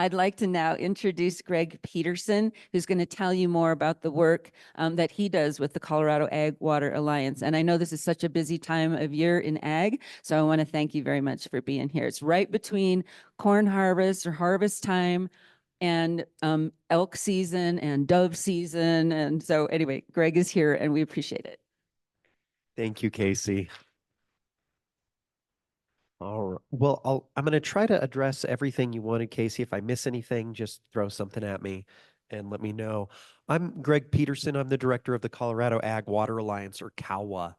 I'd like to now introduce Greg Peterson, who's going to tell you more about the work that he does with the Colorado Ag Water Alliance. And I know this is such a busy time of year in ag, so I want to thank you very much for being here. It's right between corn harvest or harvest time and elk season and dove season. And so anyway, Greg is here and we appreciate it. Thank you, Casey. All right. Well, I'm going to try to address everything you wanted, Casey. If I miss anything, just throw something at me and let me know. I'm Greg Peterson. I'm the director of the Colorado Ag Water Alliance, or CAWA.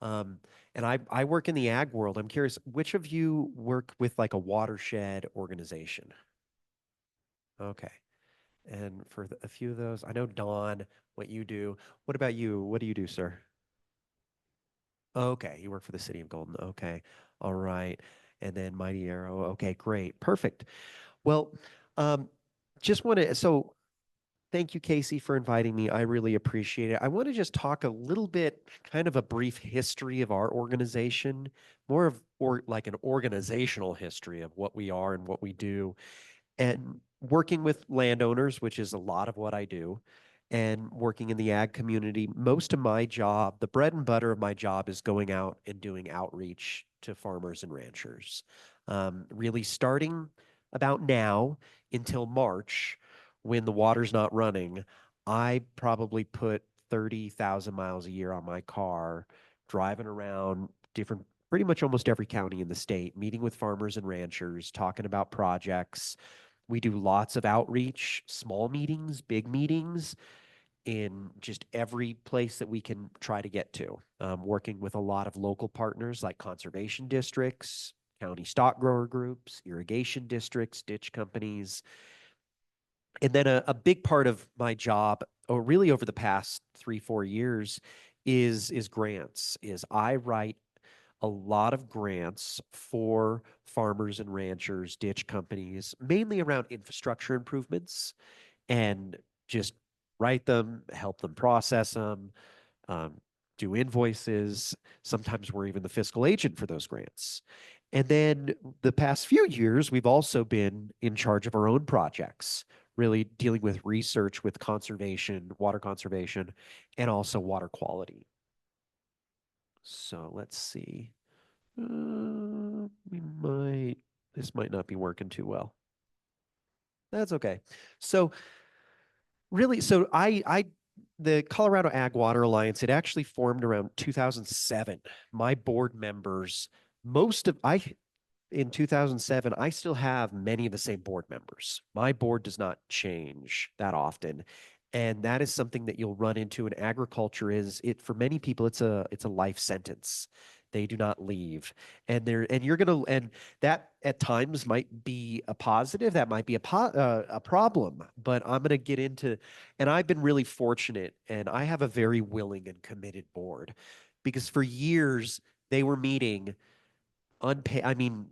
Um, and I work in the ag world. I'm curious, which of you work with like a watershed organization? Okay. And for a few of those, I know Dawn, what you do. What about you? What do you do, sir? Okay, you work for the city of Golden. Okay. All right. And then Mighty Arrow. Okay, great. Perfect. Well, um, just want to, so thank you, Casey, for inviting me. I really appreciate it. I want to just talk a little bit, kind of a brief history of our organization, more of or like an organizational history of what we are and what we do, and working with landowners, which is a lot of what I do, and working in the ag community. Most of my job, the bread and butter of my job, is going out and doing outreach to farmers and ranchers. Really starting about now until March, when the water's not running, I probably put 30,000 miles a year on my car, driving around different, pretty much almost every county in the state, meeting with farmers and ranchers, talking about projects. We do lots of outreach, small meetings, big meetings in just every place that we can try to get to. Working with a lot of local partners like conservation districts, county stock grower groups, irrigation districts, ditch companies. And then a big part of my job, or really over the past 3, 4 years, is grants. Is I write a lot of grants for farmers and ranchers, ditch companies, mainly around infrastructure improvements, and just write them, help them process them, um, do invoices. Sometimes we're even the fiscal agent for those grants. And then the past few years, we've also been in charge of our own projects, really dealing with research with conservation, water conservation, and also water quality. So let's see. This might not be working too well. That's okay. So really, the Colorado Ag Water Alliance, it actually formed around 2007. My board members, in 2007, I still have many of the same board members. My board does not change that often. And that is something that you'll run into in agriculture. Is it for many people, it's a life sentence. They do not leave. And you're gonna, and that at times might be a positive, that might be a problem, but I'm gonna get into, and I've been really fortunate, and I have a very willing and committed board, because for years they were meeting unpaid. I mean,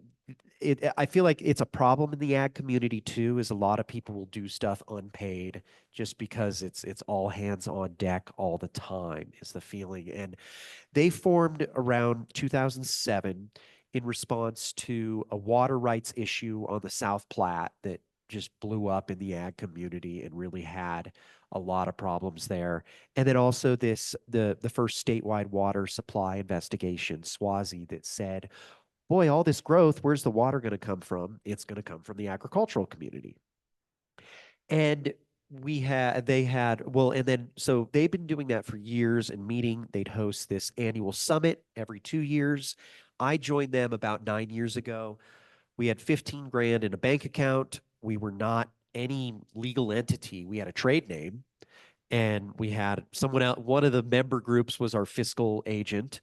I feel like it's a problem in the ag community too, is a lot of people will do stuff unpaid just because it's all hands on deck all the time, is the feeling. And they formed around 2007 in response to a water rights issue on the South Platte that just blew up in the ag community and really had a lot of problems there. And then also the first statewide water supply investigation, SWASI, that said, boy, all this growth, where's the water going to come from? It's going to come from the agricultural community. And and then, so they've been doing that for years and meeting. They'd host this annual summit every 2 years. I joined them about 9 years ago. We had 15 grand in a bank account. We were not any legal entity. We had a trade name, and we had someone else. One of the member groups was our fiscal agent,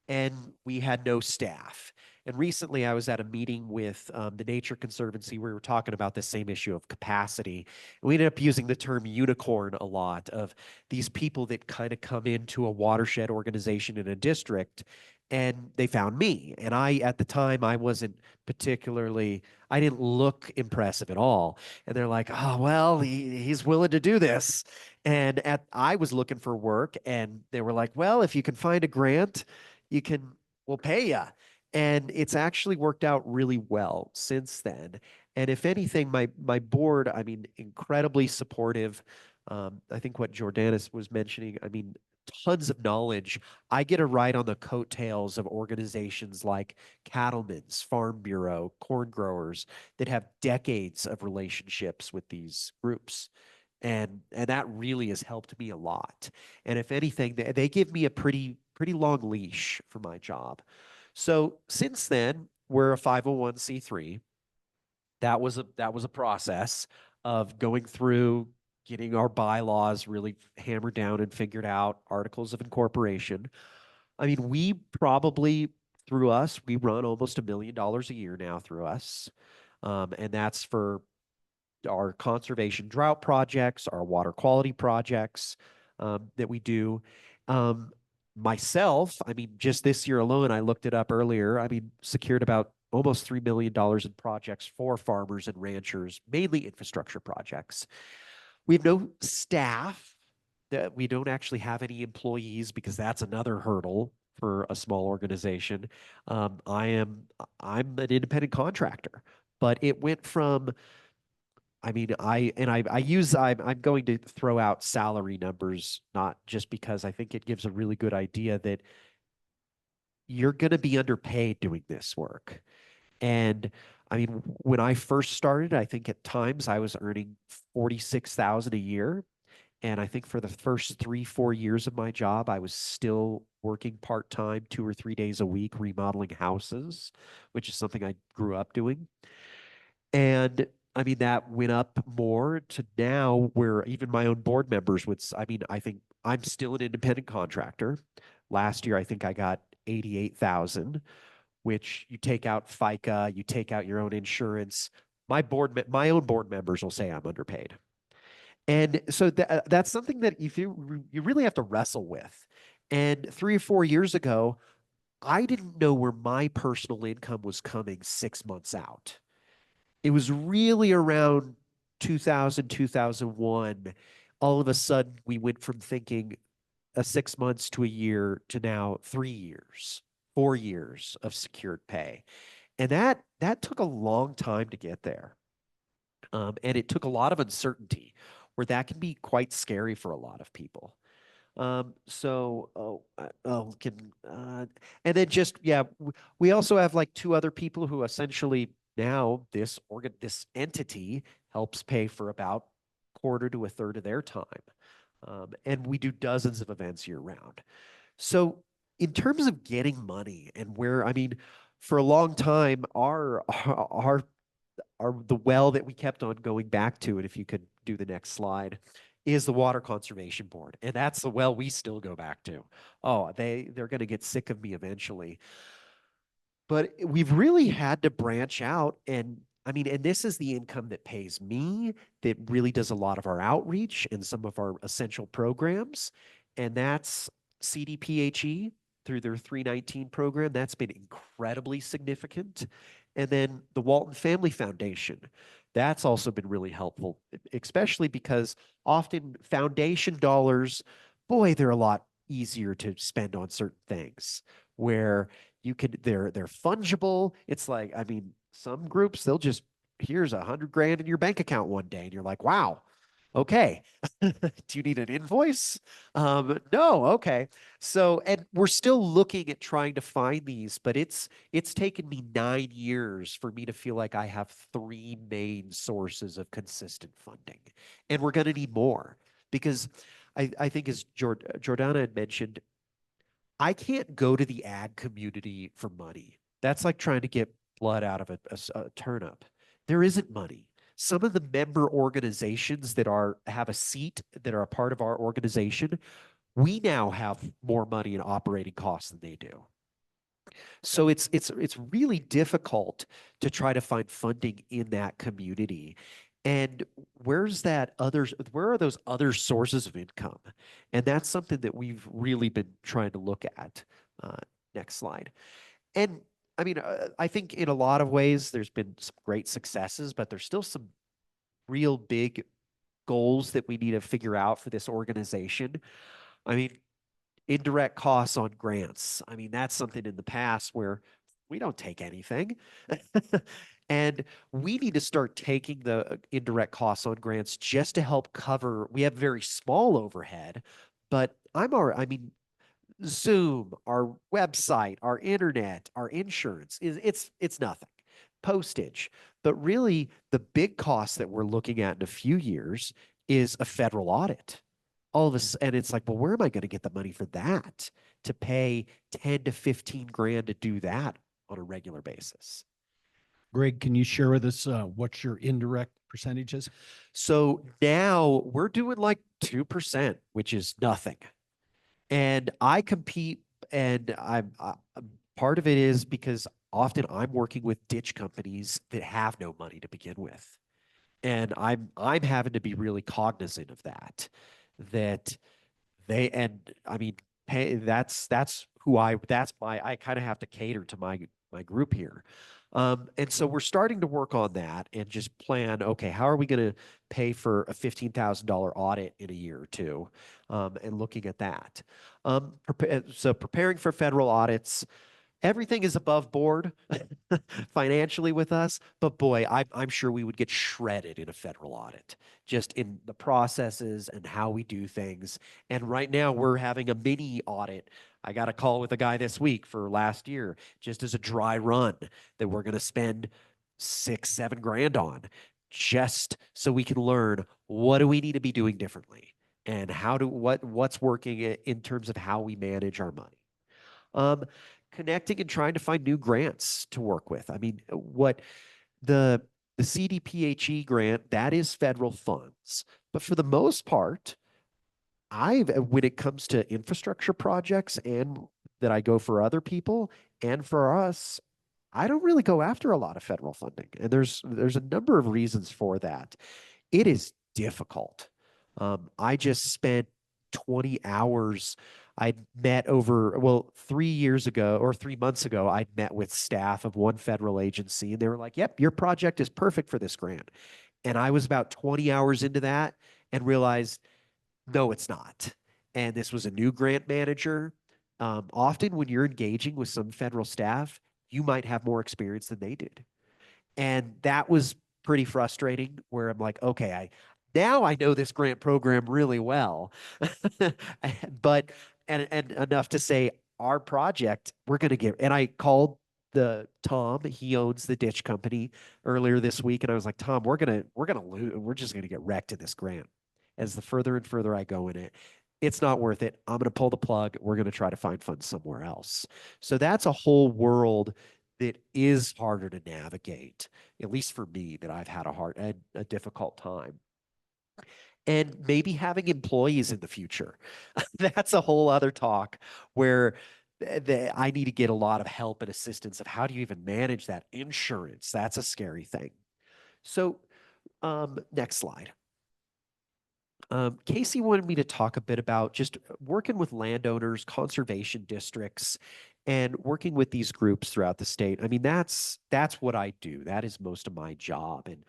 and we had no staff. And recently, I was at a meeting with the Nature Conservancy. We were talking about the same issue of capacity. We ended up using the term unicorn a lot, of these people that kind of come into a watershed organization in a district, and they found me. And at the time, I wasn't particularly, I didn't look impressive at all. And they're like, oh, well, he's willing to do this. And I was looking for work, and they were like, well, if you can find a grant, we'll pay you. And it's actually worked out really well since then. And if anything, my board, I mean, incredibly supportive. I think what Jordanis was mentioning, I mean, tons of knowledge. I get a ride on the coattails of organizations like Cattlemen's, Farm Bureau, corn growers that have decades of relationships with these groups. And that really has helped me a lot. And if anything, they give me a pretty long leash for my job. So since then, we're a 501c3. That was a process of going through getting our bylaws really hammered down and figured out, articles of incorporation. I mean, we probably through us, we run almost $1 million a year now through us. And that's for our conservation drought projects, our water quality projects that we do. Um, Myself, I mean, just this year alone, I looked it up earlier. I mean, secured about almost $3 million in projects for farmers and ranchers, mainly infrastructure projects. We have no staff. That we don't actually have any employees because that's another hurdle for a small organization. I'm an independent contractor, but it went from, I mean, I'm going to throw out salary numbers, not just because I think it gives a really good idea that you're going to be underpaid doing this work. And I mean, when I first started, I think at times I was earning 46,000 a year. And I think for the first 3, 4 years of my job, I was still working part-time, 2 or 3 days a week, remodeling houses, which is something I grew up doing. And I mean, that went up more to now where even my own board members would, I mean, I think I'm still an independent contractor. Last year, I think I got 88,000, which you take out FICA, you take out your own insurance. My own board members will say I'm underpaid. And so that's something that you really have to wrestle with. And 3 or 4 years ago, I didn't know where my personal income was coming 6 months out. It was really around 2000, 2001. All of a sudden, we went from thinking a 6 months to a year to now 3 years, 4 years of secured pay. And that took a long time to get there. And it took a lot of uncertainty where that can be quite scary for a lot of people. And then just, yeah, we also have like two other people who essentially now this entity helps pay for about quarter to a third of their time. And we do dozens of events year round. So in terms of getting money and where, I mean, for a long time, the well that we kept on going back to, and if you could do the next slide, is the Water Conservation Board. And that's the well we still go back to. Oh, they're going to get sick of me eventually. But we've really had to branch out. And I mean, and this is the income that pays me, that really does a lot of our outreach and some of our essential programs. And that's CDPHE through their 319 program. That's been incredibly significant. And then the Walton Family Foundation, that's also been really helpful, especially because often foundation dollars, boy, they're a lot easier to spend on certain things where they're fungible. It's like, I mean, some groups, they'll just, here's 100 grand in your bank account one day. And you're like, wow, okay. Do you need an invoice? No, okay. So, and we're still looking at trying to find these, but it's taken me 9 years for me to feel like I have three main sources of consistent funding. And we're going to need more because I think as Jordana had mentioned, I can't go to the ag community for money. That's like trying to get blood out of a turnip. There isn't money. Some of the member organizations that have a seat that are a part of our organization, we now have more money in operating costs than they do. So it's really difficult to try to find funding in that community. And where are those other sources of income? And that's something that we've really been trying to look at. Uh, Next slide. And I mean, I think in a lot of ways there's been some great successes, but there's still some real big goals that we need to figure out for this organization. I mean, indirect costs on grants. I mean, that's something in the past where we don't take anything. And we need to start taking the indirect costs on grants just to help cover. We have very small overhead, but I mean, Zoom, our website, our internet, our insurance it's nothing. Postage. But really, the big cost that we're looking at in a few years is a federal audit. All of us, and it's like, well, where am I going to get the money for that to pay 10 to 15 grand to do that on a regular basis? Greg, can you share with us what your indirect percentages? So now we're doing like 2%, which is nothing. And I compete, and part of it is because often I'm working with ditch companies that have no money to begin with. And I'm having to be really cognizant of that, that they, and I mean, that's who that's my, I kind of have to cater to my group here. And so we're starting to work on that and just plan, okay, how are we going to pay for a $15,000 audit in a year or two? And looking at that. So preparing for federal audits, everything is above board financially with us, but boy, I'm sure we would get shredded in a federal audit, just in the processes and how we do things. And right now we're having a mini audit. I got a call with a guy this week for last year, just as a dry run that we're going to spend 6, 7 grand on, just so we can learn what do we need to be doing differently and what's working in terms of how we manage our money. Um, Connecting and trying to find new grants to work with. I mean, what the CDPHE grant, that is federal funds. But for the most part, when it comes to infrastructure projects and that I go for other people and for us, I don't really go after a lot of federal funding. And there's a number of reasons for that. It is difficult. I just spent 20 hours. I'd met over, well, 3 years ago or 3 months ago, I'd met with staff of one federal agency and they were like, yep, your project is perfect for this grant. And I was about 20 hours into that and realized, no, it's not. And this was a new grant manager. Often when you're engaging with some federal staff, you might have more experience than they did. And that was pretty frustrating where I'm like, okay, now I know this grant program really well. But and enough to say our project, we're gonna get, and I called the Tom, he owns the ditch company earlier this week, and I was like, Tom, we're gonna lose, we're just gonna get wrecked in this grant. As the further and further I go in it, it's not worth it. I'm gonna pull the plug. We're gonna try to find funds somewhere else. So that's a whole world that is harder to navigate, at least for me, that I've had a difficult time. And maybe having employees in the future. That's a whole other talk where I need to get a lot of help and assistance of how do you even manage that insurance? That's a scary thing. So next slide. Casey wanted me to talk a bit about just working with landowners, conservation districts, and working with these groups throughout the state. I mean, that's what I do. That is most of my job. And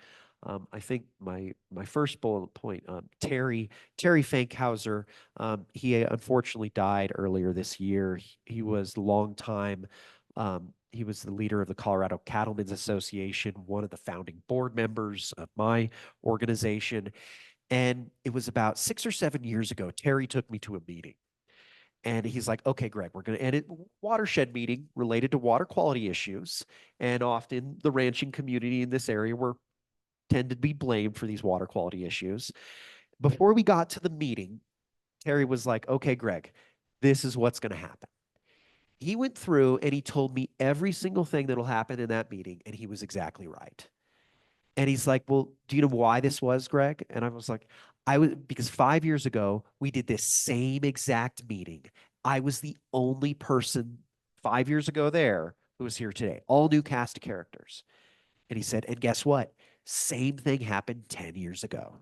I think my first bullet point, Terry Fankhauser, he unfortunately died earlier this year. He was long time. He was the leader of the Colorado Cattlemen's Association, one of the founding board members of my organization. And it was about 6 or 7 years ago, Terry took me to a meeting. And he's like, okay, Greg, we're going to end it watershed meeting related to water quality issues. And often the ranching community in this area were tend to be blamed for these water quality issues. Before we got to the meeting, Terry was like, okay, Greg, this is what's going to happen. He went through and he told me every single thing that'll happen in that meeting. And he was exactly right. And he's like, well, do you know why this was, Greg? And I was like, because 5 years ago, we did this same exact meeting. I was the only person 5 years ago there who was here today, all new cast of characters. And he said, and guess what? Same thing happened 10 years ago.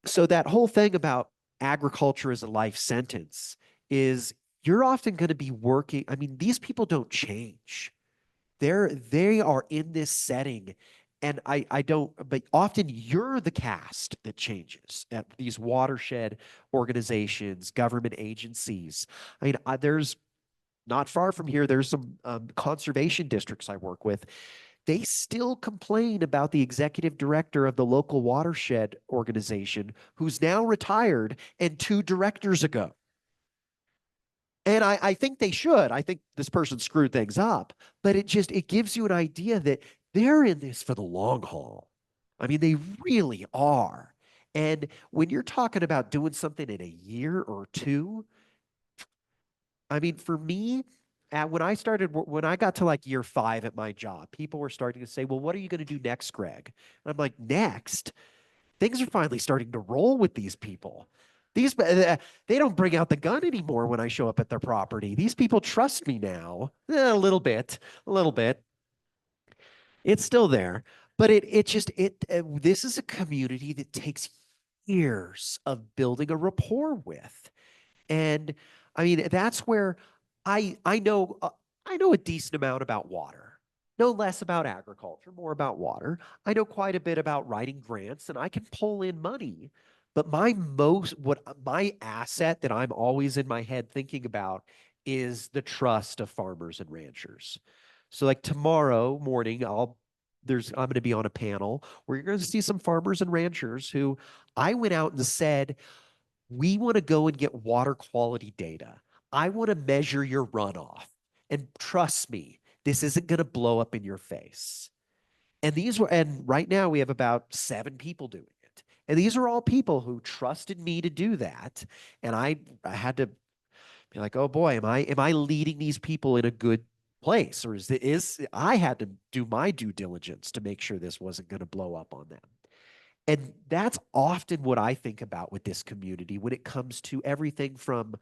So that whole thing about agriculture as a life sentence is you're often going to be working. I mean, these people don't change. They are in this setting, and I don't, but often you're the cast that changes at these watershed organizations, government agencies. I mean, there's not far from here, there's some conservation districts I work with. they still complain about the executive director of the local watershed organization who's now retired and 2 directors ago. And I think they should. I think this person screwed things up, but it gives you an idea that they're in this for the long haul. I mean, they really are. And when you're talking about doing something in a year or two, I mean, for me, when I got to like year 5 at my job, people were starting to say, well, what are you going to do next, Greg? And I'm like, next? Things are finally starting to roll with these people. They don't bring out the gun anymore when I show up at their property. These people trust me now. A little bit, a little bit. It's still there, but this is a community that takes years of building a rapport with. And I mean, that's where I know a decent amount about water. No less about agriculture, more about water. I know quite a bit about writing grants, and I can pull in money. But my asset that I'm always in my head thinking about is the trust of farmers and ranchers. So like tomorrow morning, I'm going to be on a panel where you're going to see some farmers and ranchers who I went out and said, we want to go and get water quality data. I want to measure your runoff. And trust me, this isn't going to blow up in your face. And right now we have about 7 people doing it. And these are all people who trusted me to do that. And I had to be like, oh boy, am I leading these people in a good place? Or I had to do my due diligence to make sure this wasn't going to blow up on them. And that's often what I think about with this community when it comes to everything from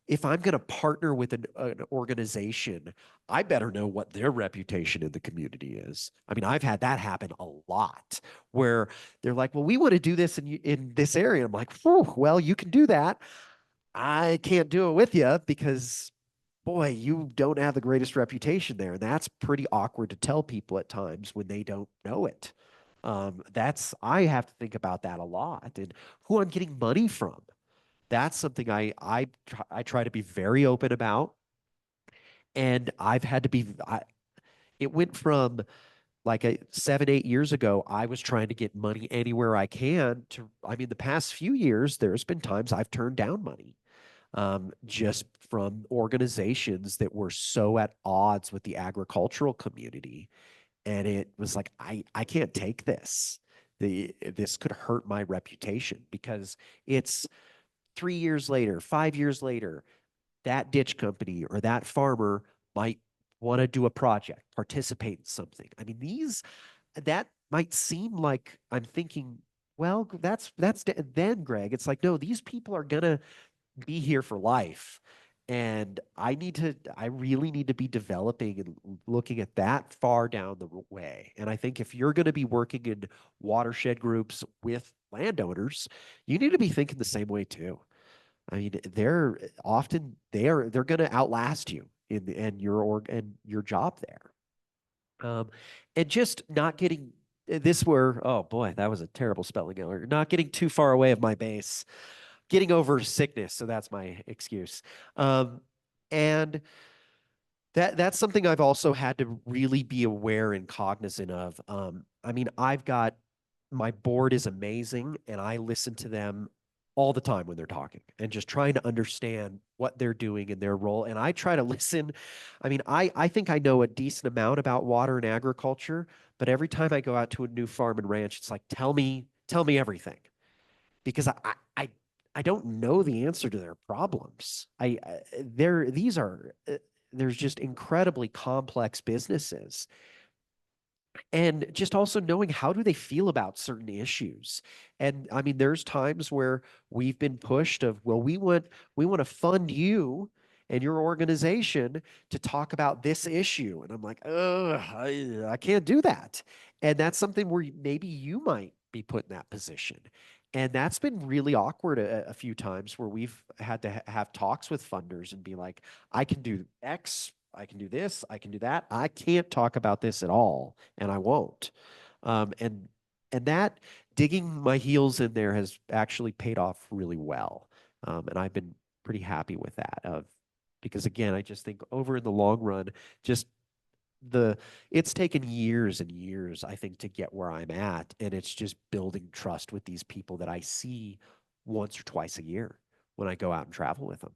if I'm going to partner with an organization, I better know what their reputation in the community is. I mean, I've had that happen a lot where they're like, well, we want to do this in this area. I'm like, well, you can do that. I can't do it with you because, boy, you don't have the greatest reputation there. And that's pretty awkward to tell people at times when they don't know it. I have to think about that a lot and who I'm getting money from. That's something I try to be very open about. And I've had to it went from like 7, 8 years ago, I was trying to get money anywhere I can I mean, the past few years, there's been times I've turned down money just from organizations that were so at odds with the agricultural community. And it was like, I can't take this. This could hurt my reputation because it's 3 years later, 5 years later, that ditch company or that farmer might want to do a project, participate in something. I mean, that might seem like I'm thinking, well, then Greg, it's like, no, these people are gonna be here for life. And I really need to be developing and looking at that far down the way. And I think if you're going to be working in watershed groups with landowners, you need to be thinking the same way too. I mean, they're going to outlast you and your job there. And just not getting oh boy, that was a terrible spelling error. Not getting too far away of my base, getting over sickness. So that's my excuse. And that's something I've also had to really be aware and cognizant of. I mean, my board is amazing and I listen to them all the time when they're talking and just trying to understand what they're doing in their role. And I try to listen. I mean, I think I know a decent amount about water and agriculture, but every time I go out to a new farm and ranch, it's like, tell me everything. Because I don't know the answer to their problems. There's just incredibly complex businesses. And just also knowing how do they feel about certain issues. And I mean, there's times where we've been pushed of, well, we want to fund you and your organization to talk about this issue. And I'm like, I can't do that. And that's something where maybe you might be put in that position. And that's been really awkward a few times where we've had to have talks with funders and be like, I can do X, I can do this, I can do that. I can't talk about this at all, and I won't. And that digging my heels in there has actually paid off really well. And I've been pretty happy with that. Because again, I just think over in the long run, just it's taken years and years, I think, to get where I'm at. And it's just building trust with these people that I see once or twice a year when I go out and travel with them.